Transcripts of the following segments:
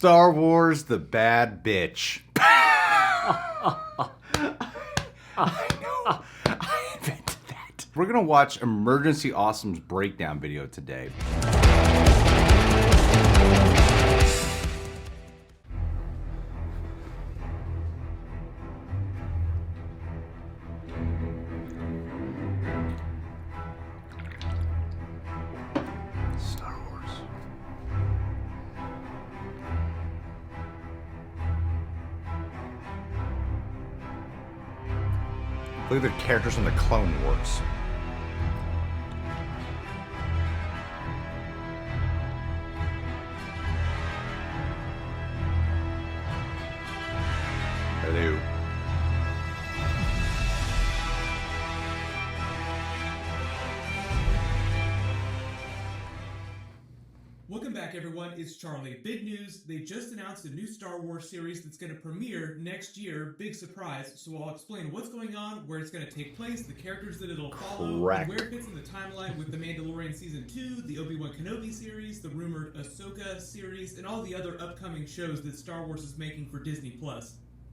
Star Wars: The Bad Bitch. I know. I invented that. We're going to watch Emergency Awesome's breakdown video today. Star Wars. Look at the characters from the Clone Wars. Hello. Welcome back, everyone. It's Charlie. Big news. They just announced a new Star Wars series that's going to premiere next year. Big surprise. So I'll explain what's going on, where it's going to take place, the characters that it'll follow, and where it fits in the timeline with the Mandalorian Season 2, the Obi-Wan Kenobi series, the rumored Ahsoka series, and all the other upcoming shows that Star Wars is making for Disney+.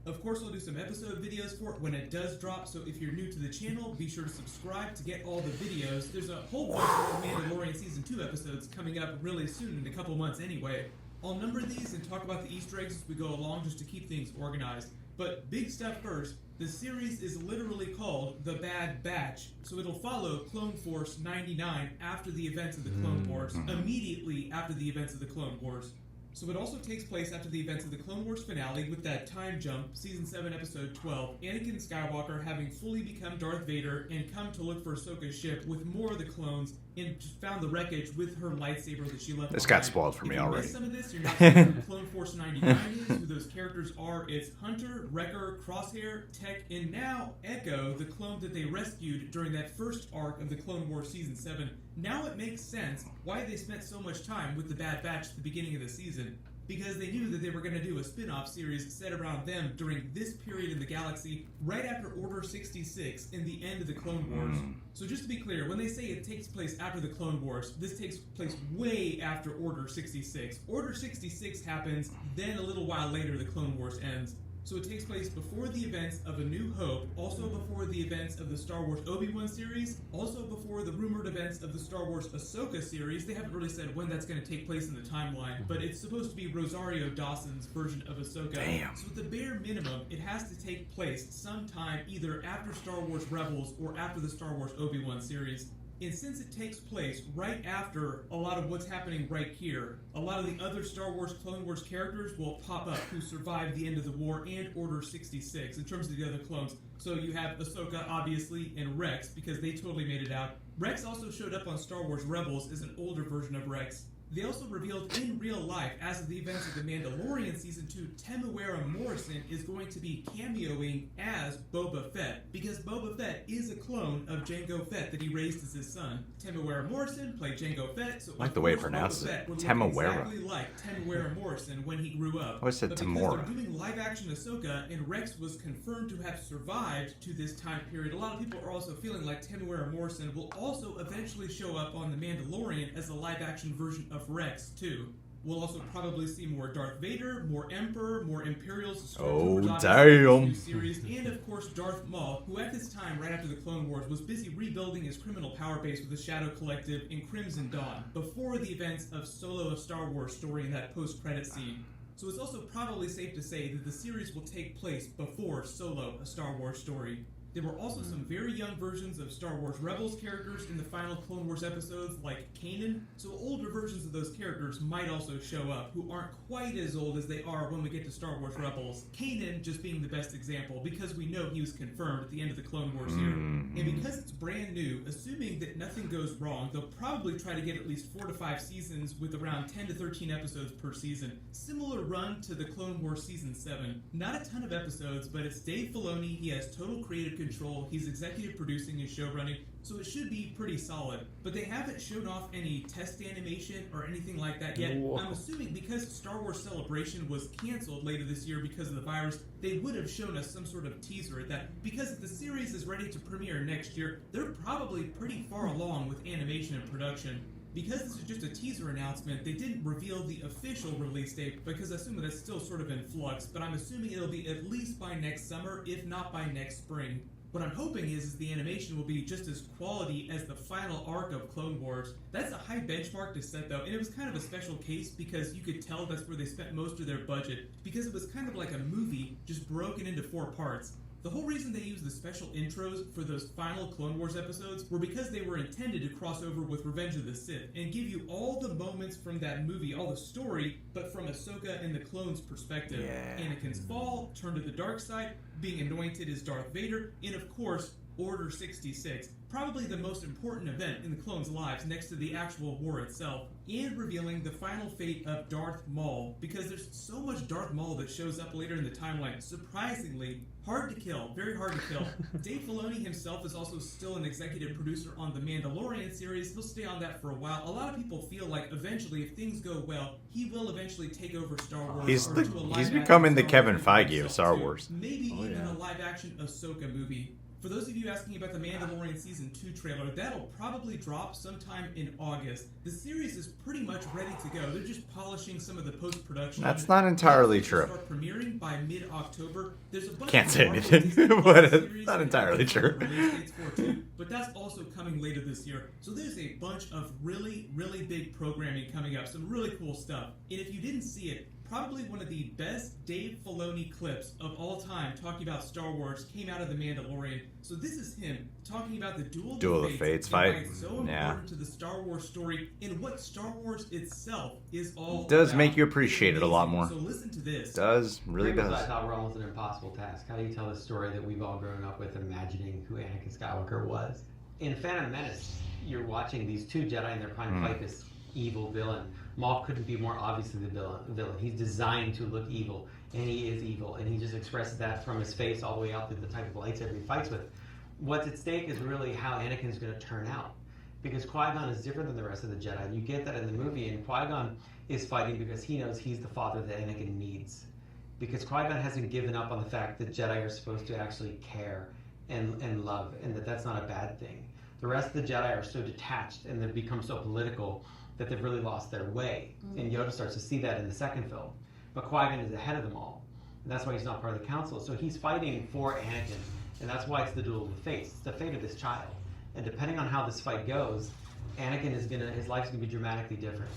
Of course, I'll do some episode videos for it when it does drop, so if you're new to the channel, be sure to subscribe to get all the videos. There's a whole bunch of Mandalorian Season 2 episodes coming up really soon, in a couple months anyway. I'll number these and talk about the Easter eggs as we go along just to keep things organized. But big stuff first, the series is literally called The Bad Batch, so it'll follow Clone Force 99 after the events of the Clone Wars, immediately after the events of the Clone Wars. So it also takes place after the events of the Clone Wars finale with that time jump, Season 7, Episode 12, Anakin Skywalker having fully become Darth Vader and come to look for Ahsoka's ship with more of the clones and just found the wreckage with her lightsaber that she left This behind. got spoiled for me If you already. missed some of this, you're not sure who Clone Force 99 is, who those characters are. It's Hunter, Wrecker, Crosshair, Tech, and now Echo, the clone that they rescued during that first arc of the Clone Wars Season 7. Now it makes sense why they spent so much time with the Bad Batch at the beginning of the season. Because they knew that they were going to do a spin-off series set around them during this period in the galaxy, right after Order 66 in the end of the Clone Wars. So just to be clear, when they say it takes place after the Clone Wars, this takes place way after Order 66. Order 66 happens, then a little while later the Clone Wars ends. So it takes place before the events of A New Hope, also before the events of the Star Wars Obi-Wan series, also before the rumored events of the Star Wars Ahsoka series. They haven't really said when that's going to take place in the timeline, but it's supposed to be Rosario Dawson's version of Ahsoka. Damn. So at the bare minimum, it has to take place sometime either after Star Wars Rebels or after the Star Wars Obi-Wan series. And since it takes place right after a lot of what's happening right here, a lot of the other Star Wars Clone Wars characters will pop up who survived the end of the war and Order 66 in terms of the other clones. So you have Ahsoka, obviously, and Rex, because they totally made it out. Rex also showed up on Star Wars Rebels as an older version of Rex. They also revealed in real life, as of the events of The Mandalorian Season 2, Temuera Morrison is going to be cameoing as Boba Fett, because Boba Fett is a clone of Jango Fett that he raised as his son. Temuera Morrison played Jango Fett, so I like the way it pronounces it. Temuera. Exactly like Temuera Morrison when he grew up. I always said But because Tamora. they're doing live-action Ahsoka, and Rex was confirmed to have survived to this time period, a lot of people are also feeling like Temuera Morrison will also eventually show up on The Mandalorian as a live-action version of Rex, too. We'll also probably see more Darth Vader, more Emperor, more Imperials, Stormtroopers, damn. new series, and of course Darth Maul, who at this time, right after the Clone Wars, was busy rebuilding his criminal power base with the Shadow Collective in Crimson Dawn, before the events of Solo: A Star Wars Story in that post-credit scene. So it's also probably safe to say that the series will take place before Solo: A Star Wars Story. There were also some very young versions of Star Wars Rebels characters in the final Clone Wars episodes, like Kanan, so older versions of those characters might also show up, who aren't quite as old as they are when we get to Star Wars Rebels. Kanan just being the best example, because we know he was confirmed at the end of the Clone Wars here. And because it's brand new, assuming that nothing goes wrong, they'll probably try to get at least 4 to 5 seasons with around 10 to 13 episodes per season. Similar run to the Clone Wars Season 7. Not a ton of episodes, but it's Dave Filoni. He has total creative control. He's executive producing and showrunning, so it should be pretty solid. But they haven't shown off any test animation or anything like that yet. Whoa. I'm assuming because Star Wars Celebration was canceled later this year because of the virus, they would have shown us some sort of teaser at that. Because if the series is ready to premiere next year, they're probably pretty far along with animation and production. Because this is just a teaser announcement, they didn't reveal the official release date because I assume that's still sort of in flux, but I'm assuming it'll be at least by next summer, if not by next spring. What I'm hoping is the animation will be just as quality as the final arc of Clone Wars. That's a high benchmark to set though, and it was kind of a special case because you could tell that's where they spent most of their budget, because it was kind of like a movie just broken into 4 parts. The whole reason they used the special intros for those final Clone Wars episodes were because they were intended to cross over with Revenge of the Sith and give you all the moments from that movie, all the story, but from Ahsoka and the clones' perspective. Yeah. Anakin's fall, turn to the dark side, being anointed as Darth Vader, and of course, Order 66, probably the most important event in the clones' lives next to the actual war itself, and revealing the final fate of Darth Maul, because there's so much Darth Maul that shows up later in the timeline. Surprisingly, hard to kill, very hard to kill. Dave Filoni himself is also still an executive producer on the Mandalorian series. He'll stay on that for a while. A lot of people feel like eventually, if things go well, he will eventually take over Star Wars. He's becoming the Kevin Feige of Star too. Wars. Maybe even a live-action Ahsoka movie. For those of you asking about the Mandalorian Season 2 trailer, that'll probably drop sometime in August. The series is pretty much ready to go. They're just polishing some of the post-production. That's not entirely true. Start premiering by mid-October. There's a bunch Can't of say Marvel anything, Disney Plus but it's series not that entirely have true. release dates for too, but that's also coming later this year. So there's a bunch of really, really big programming coming up. Some really cool stuff. And if you didn't see it, probably one of the best Dave Filoni clips of all time talking about Star Wars came out of The Mandalorian. So this is him talking about the Duel of the Fates fight. and why it's so important to the Star Wars story and what Star Wars itself is all It does about. make you appreciate it a lot more. So listen to this. It does, really Prequels, does. I thought were almost an impossible task. How do you tell the story that we've all grown up with, imagining who Anakin Skywalker was? In Phantom Menace, you're watching these 2 Jedi and they're trying to fight this evil villain. Maul couldn't be more obviously the villain. He's designed to look evil, and he is evil, and he just expresses that from his face all the way out through the type of lightsaber he fights with. What's at stake is really how Anakin's going to turn out, because Qui-Gon is different than the rest of the Jedi, and you get that in the movie, and Qui-Gon is fighting because he knows he's the father that Anakin needs, because Qui-Gon hasn't given up on the fact that Jedi are supposed to actually care and love, and that's not a bad thing. The rest of the Jedi are so detached, and they've become so political that they've really lost their way. And Yoda starts to see that in the second film. But Qui-Gon is ahead of them all. And that's why he's not part of the council. So he's fighting for Anakin. And that's why it's the Duel of the Fates. It's the fate of this child. And depending on how this fight goes, Anakin is his life's gonna be dramatically different.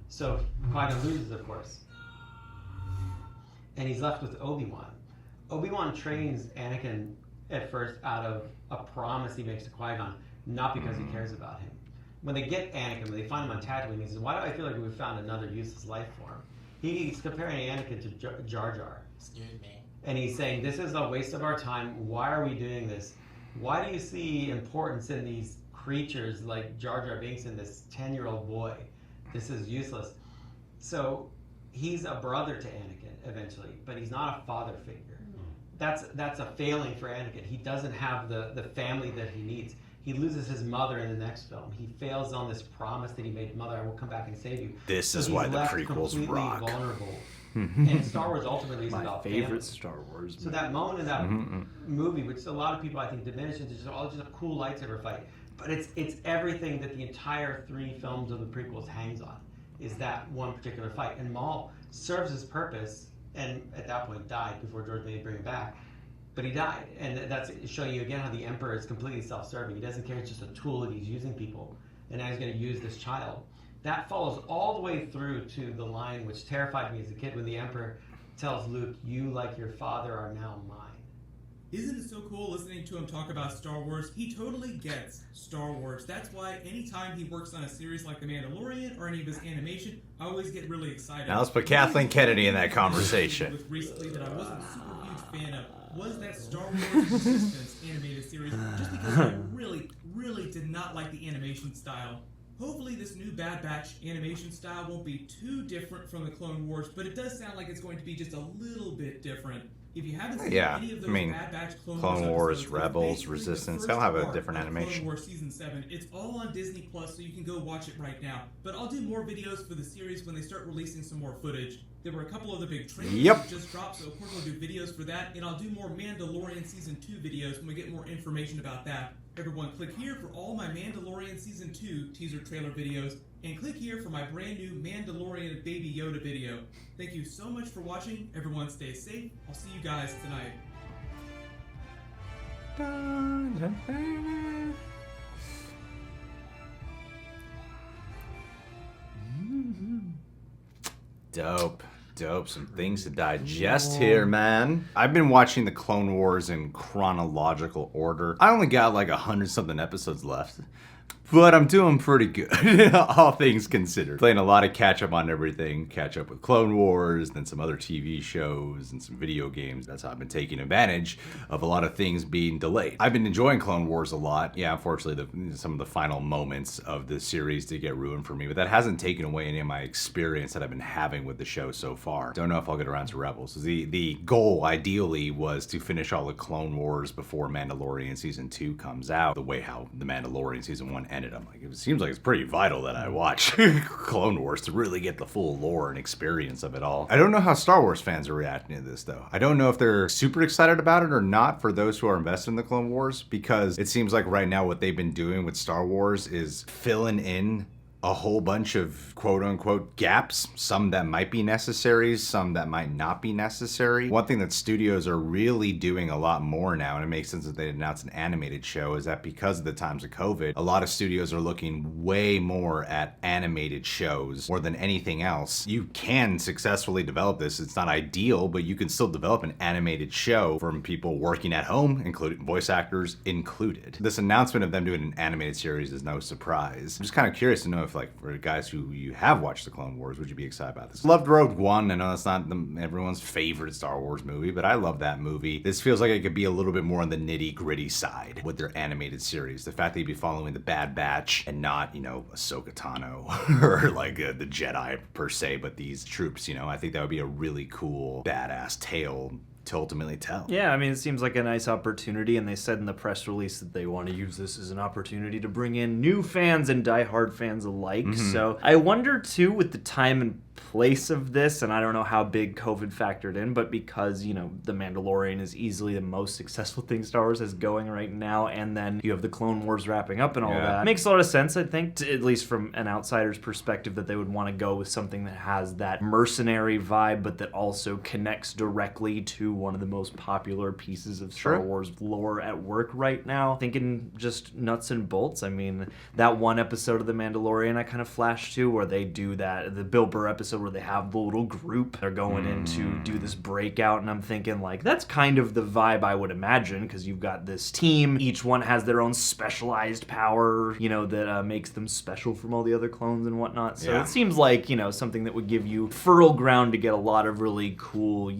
So Qui-Gon loses, of course. And he's left with Obi-Wan. Obi-Wan trains Anakin at first out of a promise he makes to Qui-Gon, not because he cares about him. When they get Anakin, when they find him on Tatooine, he says, "Why do I feel like we've found another useless life form?" He's comparing Anakin to Jar Jar. Excuse me. And he's saying, "This is a waste of our time. Why are we doing this? Why do you see importance in these creatures like Jar Jar Binks and this 10-year-old boy? This is useless." So he's a brother to Anakin eventually, but he's not a father figure. That's a failing for Anakin. He doesn't have the family that he needs. He loses his mother in the next film. He fails on this promise that he made, "Mother, I will come back and save you." This is he's why the left prequels completely rock. Vulnerable. And Star Wars ultimately is My about favorite family. Star Wars So that moment in that movie, which a lot of people I think diminish, is just a cool lightsaber fight. But it's everything that the entire 3 films of the prequels hangs on, is that one particular fight. And Maul serves his purpose, and at that point died before George made bring him back. But he died, and that's showing you again how the Emperor is completely self-serving. He doesn't care; it's just a tool that he's using people, and now he's going to use this child. That follows all the way through to the line which terrified me as a kid when the Emperor tells Luke, "You, like your father, are now mine." Isn't it so cool listening to him talk about Star Wars? He totally gets Star Wars. That's why anytime he works on a series like The Mandalorian or any of his animation, I always get really excited. Now let's put Kathleen Kennedy in that conversation. With recently that I wasn't a super huge fan of was that Star Wars Resistance animated series, just because I really, really did not like the animation style. Hopefully this new Bad Batch animation style won't be too different from the Clone Wars, but it does sound like it's going to be just a little bit different. If you haven't seen any of those Bad Batch Clone Wars, episodes, Rebels, basically Resistance, the they'll have a first different arc of animation. Clone Wars Season 7. It's all on Disney Plus, so you can go watch it right now. But I'll do more videos for the series when they start releasing some more footage. There were a couple other big trailers Yep. that just dropped, so of course I'll do videos for that, and I'll do more Mandalorian Season 2 videos when we get more information about that. Everyone, click here for all my Mandalorian Season 2 teaser trailer videos, and click here for my brand new Mandalorian Baby Yoda video. Thank you so much for watching. Everyone stay safe. I'll see you guys tonight. Dope. Some things to digest here, man. I've been watching the Clone Wars in chronological order. I only got like 100-something episodes left, but I'm doing pretty good, all things considered. Playing a lot of catch up on everything, catch up with Clone Wars, then some other TV shows and some video games. That's how I've been taking advantage of a lot of things being delayed. I've been enjoying Clone Wars a lot. Yeah, unfortunately, some of the final moments of the series did get ruined for me, but that hasn't taken away any of my experience that I've been having with the show so far. Don't know if I'll get around to Rebels. The goal, ideally, was to finish all the Clone Wars before Mandalorian Season 2 comes out, the way how the Mandalorian Season 1 ended. I'm like, it seems like it's pretty vital that I watch Clone Wars to really get the full lore and experience of it all. I don't know how Star Wars fans are reacting to this, though. I don't know if they're super excited about it or not for those who are invested in the Clone Wars, because it seems like right now what they've been doing with Star Wars is filling in a whole bunch of quote-unquote gaps, some that might be necessary, some that might not be necessary. One thing that studios are really doing a lot more now, and it makes sense that they announced an animated show, is that because of the times of COVID, a lot of studios are looking way more at animated shows more than anything else. You can successfully develop this. It's not ideal, but you can still develop an animated show from people working at home, including voice actors included. This announcement of them doing an animated series is no surprise. I'm just kind of curious to know if, like, for guys who you have watched the Clone Wars, would you be excited about this? Loved Rogue One. I know that's not everyone's favorite Star Wars movie, but I love that movie. This feels like it could be a little bit more on the nitty-gritty side with their animated series. The fact that you'd be following the Bad Batch and not, Ahsoka Tano or like the Jedi per se, but these troops, I think that would be a really cool, badass tale to ultimately tell. Yeah, I mean, it seems like a nice opportunity, and they said in the press release that they want to use this as an opportunity to bring in new fans and diehard fans alike. So I wonder, too, with the time and place of this, and I don't know how big COVID factored in, but because, The Mandalorian is easily the most successful thing Star Wars is going right now, and then you have the Clone Wars wrapping up and all that. Makes a lot of sense, I think, at least from an outsider's perspective, that they would want to go with something that has that mercenary vibe, but that also connects directly to one of the most popular pieces of Star Wars lore at work right now. Thinking just nuts and bolts, I mean, that one episode of The Mandalorian I kind of flashed to where they do that, the Bill Burr episode where they have the little group they're going in to do this breakout, and I'm thinking, like, that's kind of the vibe I would imagine, because you've got this team, each one has their own specialized power, that makes them special from all the other clones and whatnot. So it seems like, something that would give you fertile ground to get a lot of really cool,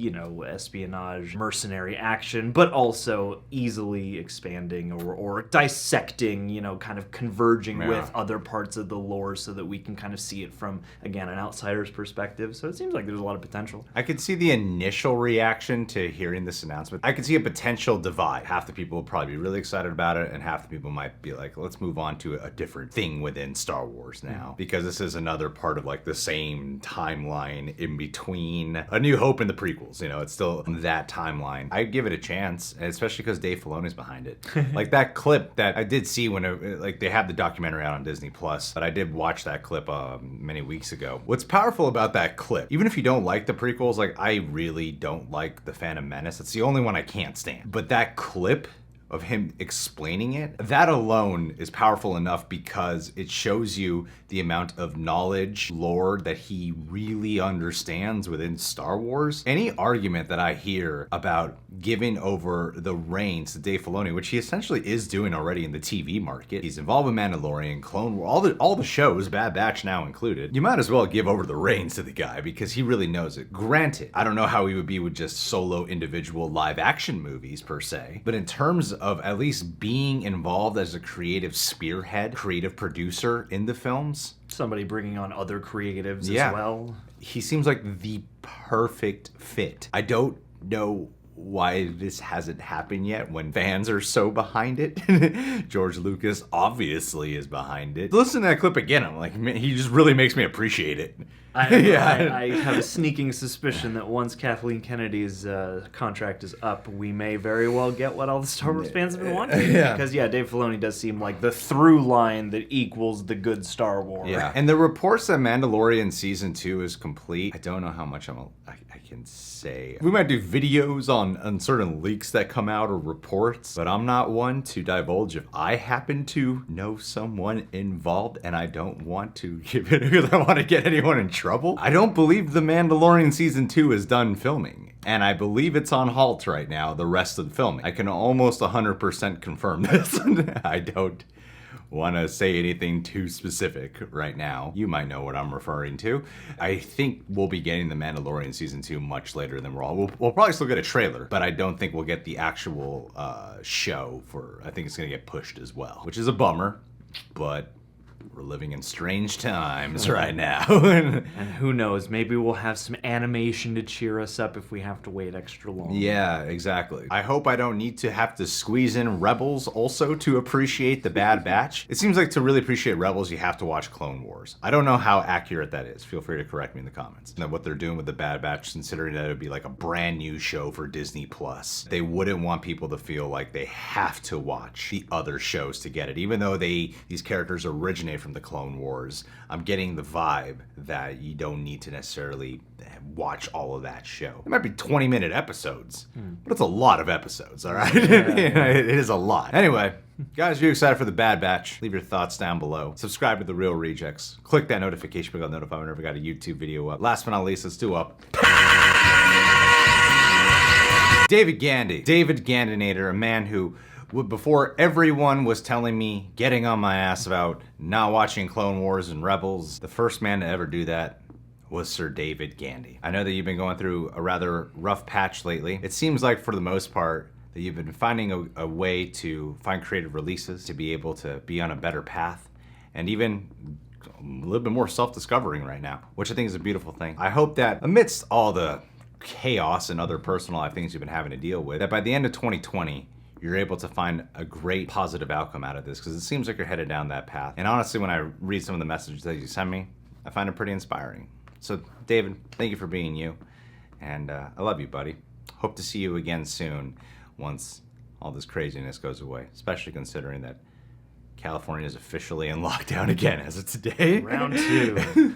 espionage, mercenary action, but also easily expanding or dissecting, kind of converging with other parts of the lore so that we can kind of see it from, again, an outsider's perspective. So it seems like there's a lot of potential. I could see the initial reaction to hearing this announcement. I could see a potential divide. Half the people will probably be really excited about it, and half the people might be like, let's move on to a different thing within Star Wars now. Because this is another part of like the same timeline in between A New Hope and the prequels. It's still that timeline. I'd give it a chance, especially because Dave Filoni's behind it. Like that clip that I did see when they have the documentary out on Disney Plus, but I did watch that clip many weeks ago. What's powerful about that clip, even if you don't like the prequels, like I really don't like The Phantom Menace. It's the only one I can't stand. But that clip of him explaining it, that alone is powerful enough because it shows you the amount of knowledge, lore that he really understands within Star Wars. Any argument that I hear about giving over the reins to Dave Filoni, which he essentially is doing already in the TV market, he's involved with Mandalorian, Clone Wars, all the shows, Bad Batch now included, you might as well give over the reins to the guy because he really knows it. Granted, I don't know how he would be with just solo individual live action movies per se, but in terms of at least being involved as a creative spearhead, creative producer in the films. Somebody bringing on other creatives as well. He seems like the perfect fit. I don't know why this hasn't happened yet when fans are so behind it. George Lucas obviously is behind it. Listen to that clip again. I'm like, man, he just really makes me appreciate it. I have a sneaking suspicion that once Kathleen Kennedy's contract is up, we may very well get what all the Star Wars fans have been wanting. Yeah. Because, Dave Filoni does seem like the through line that equals the good Star Wars. Yeah, and the reports that Mandalorian Season 2 is complete, I don't know how much I can say. We might do videos on certain leaks that come out or reports, but I'm not one to divulge if I happen to know someone involved, and I don't want to give it because I want to get anyone in trouble. I don't believe The Mandalorian Season 2 is done filming, and I believe it's on halt right now, the rest of the filming. I can almost 100% confirm this. I don't want to say anything too specific right now. You might know what I'm referring to. I think we'll be getting The Mandalorian Season 2 much later than we'll probably still get a trailer, but I don't think we'll get the actual show I think it's going to get pushed as well, which is a bummer, but we're living in strange times right now. And who knows, maybe we'll have some animation to cheer us up if we have to wait extra long. Yeah, exactly. I hope I don't need to have to squeeze in Rebels also to appreciate The Bad Batch. It seems like to really appreciate Rebels, you have to watch Clone Wars. I don't know how accurate that is. Feel free to correct me in the comments. Now, what they're doing with The Bad Batch, considering that it would be like a brand new show for Disney Plus, they wouldn't want people to feel like they have to watch the other shows to get it. Even though these characters originate from the Clone Wars, I'm getting the vibe that you don't need to necessarily watch all of that show. It might be 20-minute episodes, but it's a lot of episodes, all right? It is a lot. Anyway, guys, if you're excited for The Bad Batch, leave your thoughts down below. Subscribe to The Real Rejects. Click that notification bell to notify whenever we got a YouTube video up. Last but not least, let's do up. David Gandinator, a man who, before everyone was telling me, getting on my ass about not watching Clone Wars and Rebels, the first man to ever do that was Sir David Gandy. I know that you've been going through a rather rough patch lately. It seems like, for the most part, that you've been finding a way to find creative releases, to be able to be on a better path, and even a little bit more self-discovering right now, which I think is a beautiful thing. I hope that amidst all the chaos and other personal life things you've been having to deal with, that by the end of 2020, you're able to find a great positive outcome out of this, because it seems like you're headed down that path. And honestly, when I read some of the messages that you send me, I find it pretty inspiring. So, David, thank you for being you. And I love you, buddy. Hope to see you again soon once all this craziness goes away, especially considering that California is officially in lockdown again as of today. Round 2.